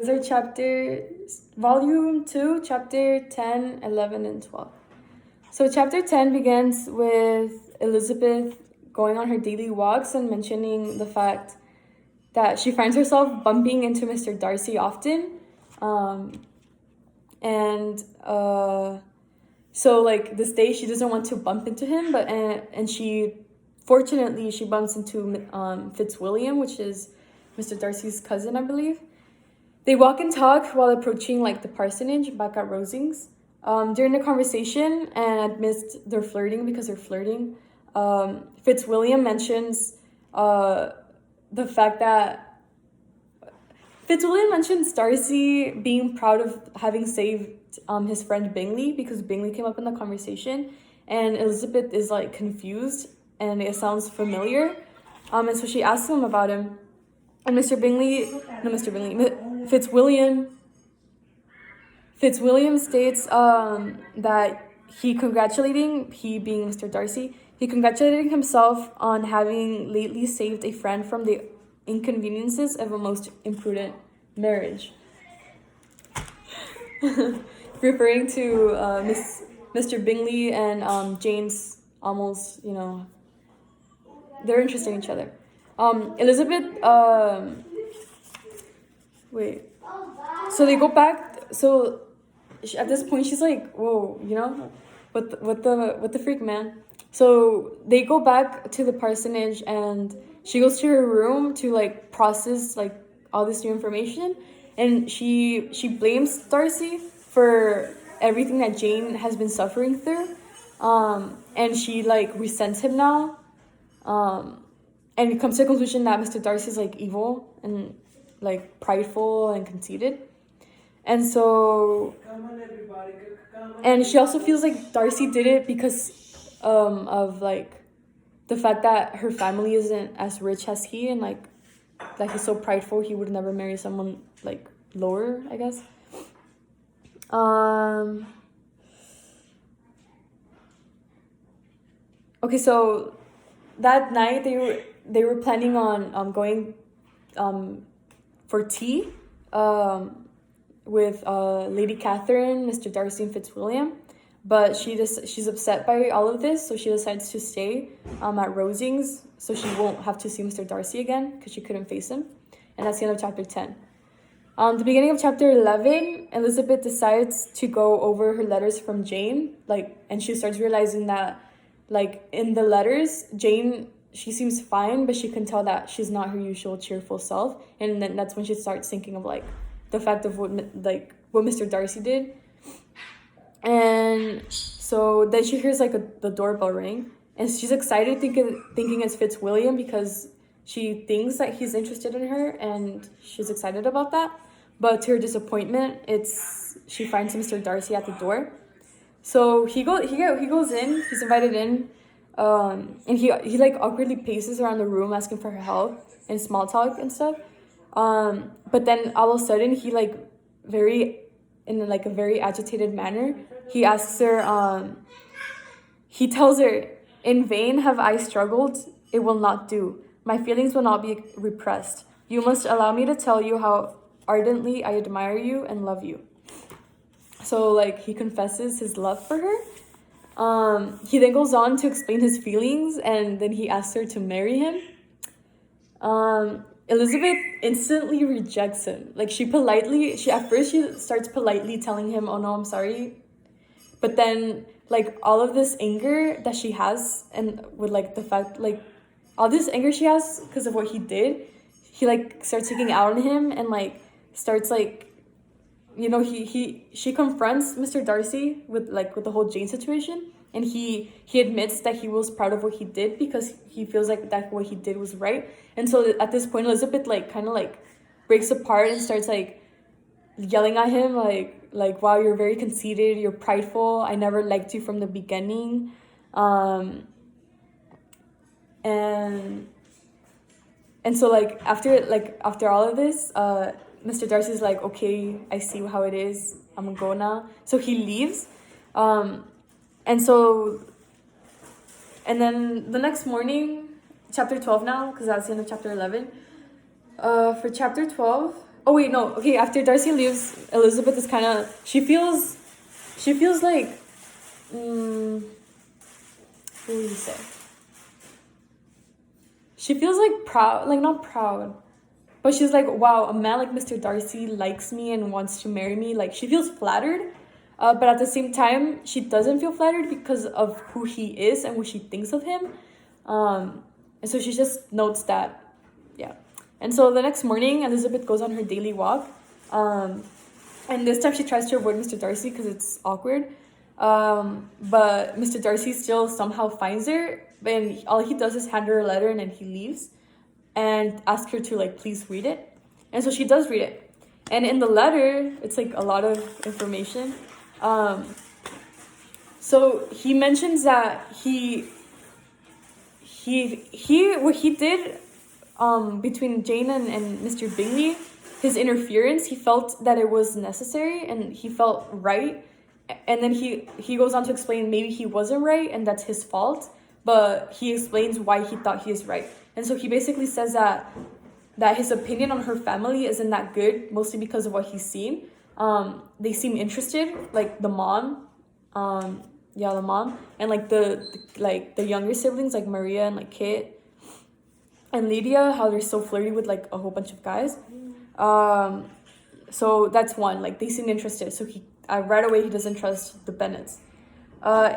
These are volume 2, chapter 10, 11, and 12. So chapter 10 begins with Elizabeth going on her daily walks and mentioning the fact that she finds herself bumping into Mr. Darcy often. So like this day she doesn't want to bump into him, but she fortunately she bumps into Fitzwilliam, which is Mr. Darcy's cousin, I believe. They walk and talk while approaching like the parsonage back at Rosings. During the conversation and amidst their flirting, because they're flirting, Fitzwilliam mentions the fact that Fitzwilliam mentions Darcy being proud of having saved his friend Bingley, because Bingley came up in the conversation, and Elizabeth is like confused and it sounds familiar, and so she asks him about him, and Fitzwilliam states that he being Mr. Darcy, he congratulating himself on having lately saved a friend from the inconveniences of a most imprudent marriage. Referring to Mr. Bingley and Jane's almost, they're interested in each other. Elizabeth, so they go back, so at this point she's like, whoa, what the freak, man? So they go back to the parsonage and she goes to her room to like process like all this new information, and she blames Darcy for everything that Jane has been suffering through, and she like resents him now, and it comes to the conclusion that Mr. Darcy is like evil and like prideful and conceited. And so, and she also feels like Darcy did it because of like the fact that her family isn't as rich as he, and like he's so prideful he would never marry someone like lower, I guess. Okay, so that night they were planning on going for tea with Lady Catherine, Mr. Darcy, and Fitzwilliam, but she's upset by all of this, so she decides to stay at Rosings so she won't have to see Mr. Darcy again because she couldn't face him. And that's the end of chapter 10. The beginning of chapter 11, Elizabeth decides to go over her letters from Jane, and she starts realizing that in the letters, Jane, she seems fine, but she can tell that she's not her usual cheerful self. And then that's when she starts thinking of the fact of what Mr. Darcy did. And so then she hears the doorbell ring, and she's excited thinking it's Fitzwilliam because she thinks that he's interested in her and she's excited about that. But to her disappointment, she finds Mr. Darcy at the door. So he goes in, he's invited in, and he awkwardly paces around the room asking for her help and small talk and stuff. But then all of a sudden he in a very agitated manner, he asks her, he tells her, "In vain have I struggled, it will not do. My feelings will not be repressed. You must allow me to tell you how ardently I admire you and love you." So he confesses his love for her. He then goes on to explain his feelings, and then he asks her to marry him. Elizabeth instantly rejects him. At first she starts politely telling him, "Oh no, I'm sorry." But then all of this anger that she has, and with the fact all this anger she has because of what he did, he starts taking out on him, and starts she confronts Mr. Darcy with the whole Jane situation, and he admits that he was proud of what he did because he feels that what he did was right. And so at this point, Elizabeth breaks apart and starts yelling at him wow, you're very conceited, you're prideful, I never liked you from the beginning. And so after all of this, Mr. Darcy's okay, I see how it is, I'm gonna go now. So he leaves. And then the next morning, chapter 12 now, because that's the end of chapter 11. For chapter 12, Oh wait, no. Okay, after Darcy leaves, Elizabeth is kind of she feels like what would you say? She feels like proud, like not proud, but she's like, wow, a man like Mr. Darcy likes me and wants to marry me. Like she feels flattered, but at the same time, she doesn't feel flattered because of who he is and what she thinks of him. And so she just notes that, yeah. And so the next morning, Elizabeth goes on her daily walk. And this time she tries to avoid Mr. Darcy because it's awkward. But Mr. Darcy still somehow finds her, and all he does is hand her a letter and then he leaves and asks her to like please read it. And so she does read it. And in the letter, it's like a lot of information. So he mentions that what he did between Jane and Mr. Bingley, his interference, he felt that it was necessary and he felt right. And then he goes on to explain maybe he wasn't right and that's his fault, but he explains why he thought he is right. And so he basically says that his opinion on her family isn't that good, mostly because of what he's seen. They seem interested, like the mom, the mom, and like the younger siblings, like Maria and like Kit and Lydia, how they're so flirty with like a whole bunch of guys. So that's one, like they seem interested. So right away he doesn't trust the Bennets.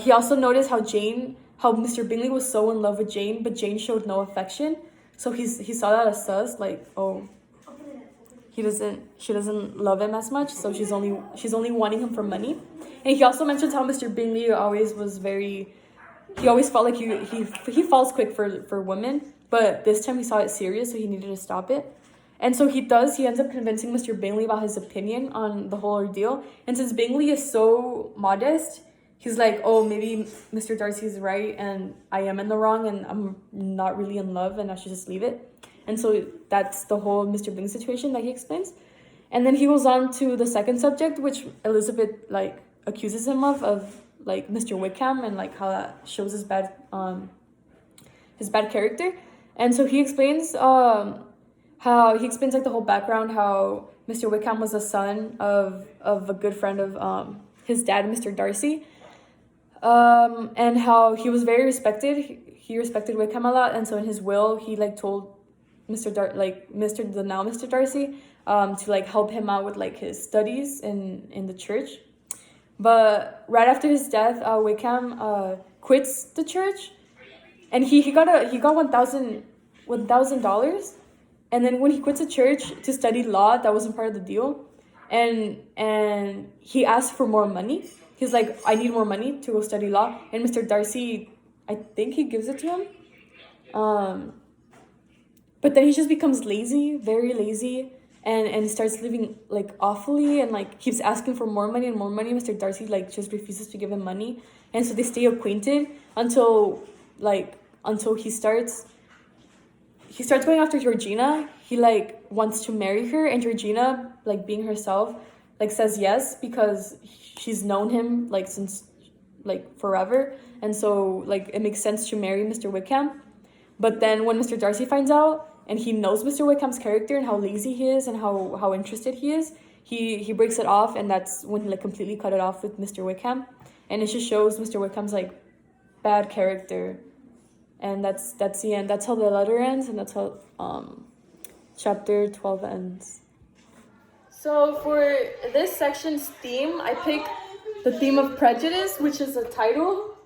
He also noticed how Mr. Bingley was so in love with Jane, but Jane showed no affection. So he saw that as sus, like, oh, she doesn't love him as much, so she's only wanting him for money. And he also mentions how Mr. Bingley always felt like he falls quick for women, but this time he saw it serious, so he needed to stop it. And so he ends up convincing Mr. Bingley about his opinion on the whole ordeal. And since Bingley is so modest, he's like, oh, maybe Mr. Darcy is right and I am in the wrong and I'm not really in love and I should just leave it. And so that's the whole Mr. Bingley situation that he explains. And then he goes on to the second subject, which Elizabeth like accuses him of like Mr. Wickham and like how that shows his bad character. And so he explains like the whole background, how Mr. Wickham was the son of a good friend of his dad, Mr. Darcy, and how he was very respected. He respected Wickham a lot, and so in his will he like told Mr. Darcy to like help him out with like his studies in the church. But right after his death, Wickham quits the church, and he got $1,000. And then when he quits the church to study law, that wasn't part of the deal. And he asked for more money. He's like, I need more money to go study law. And Mr. Darcy, I think he gives it to him. But then he just becomes lazy, very lazy, and starts living like awfully and like keeps asking for more money and more money. Mr. Darcy like just refuses to give him money. And so they stay acquainted until he starts going after Georgina. He like wants to marry her, and Georgina, like being herself, like says yes because she's known him like since like forever, and so like it makes sense to marry Mr. Wickham. But then when Mr. Darcy finds out and he knows Mr. Wickham's character and how lazy he is and how interested he is, he breaks it off, and that's when he like completely cut it off with Mr. Wickham, and it just shows Mr. Wickham's like bad character. And that's the end. That's how the letter ends, and that's how chapter 12 ends. So for this section's theme, I picked the theme of prejudice, which is the title.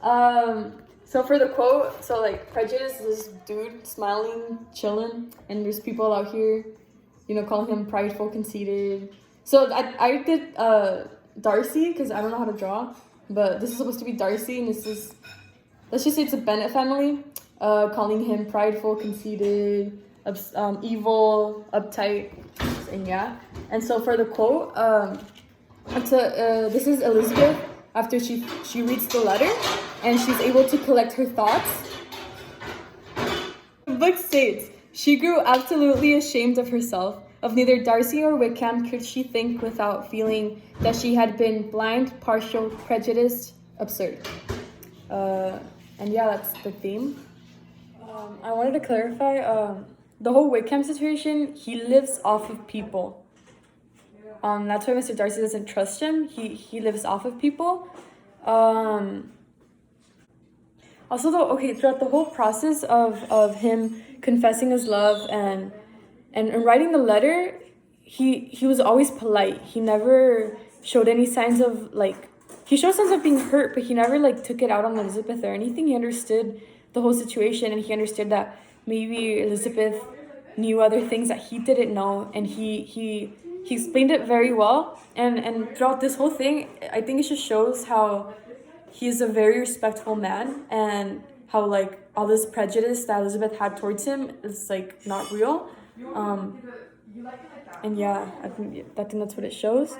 So for the quote, so like prejudice is this dude smiling, chilling, and there's people out here, calling him prideful, conceited. So I did Darcy because I don't know how to draw, but this is supposed to be Darcy, and this is. Let's just say it's a Bennet family, calling him prideful, conceited, evil, uptight, and yeah. And so for the quote, this is Elizabeth after she reads the letter, and she's able to collect her thoughts. The book states, she grew absolutely ashamed of herself. Of neither Darcy nor Wickham could she think without feeling that she had been blind, partial, prejudiced, absurd. And yeah, that's the theme. I wanted to clarify, the whole Wickham situation, he lives off of people. That's why Mr. Darcy doesn't trust him. He lives off of people. Also, though, okay, throughout the whole process of him confessing his love and writing the letter, he was always polite. He never showed any signs of, like, he showed signs of being hurt, but he never, like, took it out on Elizabeth or anything. He understood the whole situation, and he understood that maybe Elizabeth knew other things that he didn't know, and he explained it very well. And throughout this whole thing, I think it just shows how he's a very respectful man, and how, like, all this prejudice that Elizabeth had towards him is, like, not real. And yeah, I think that's what it shows.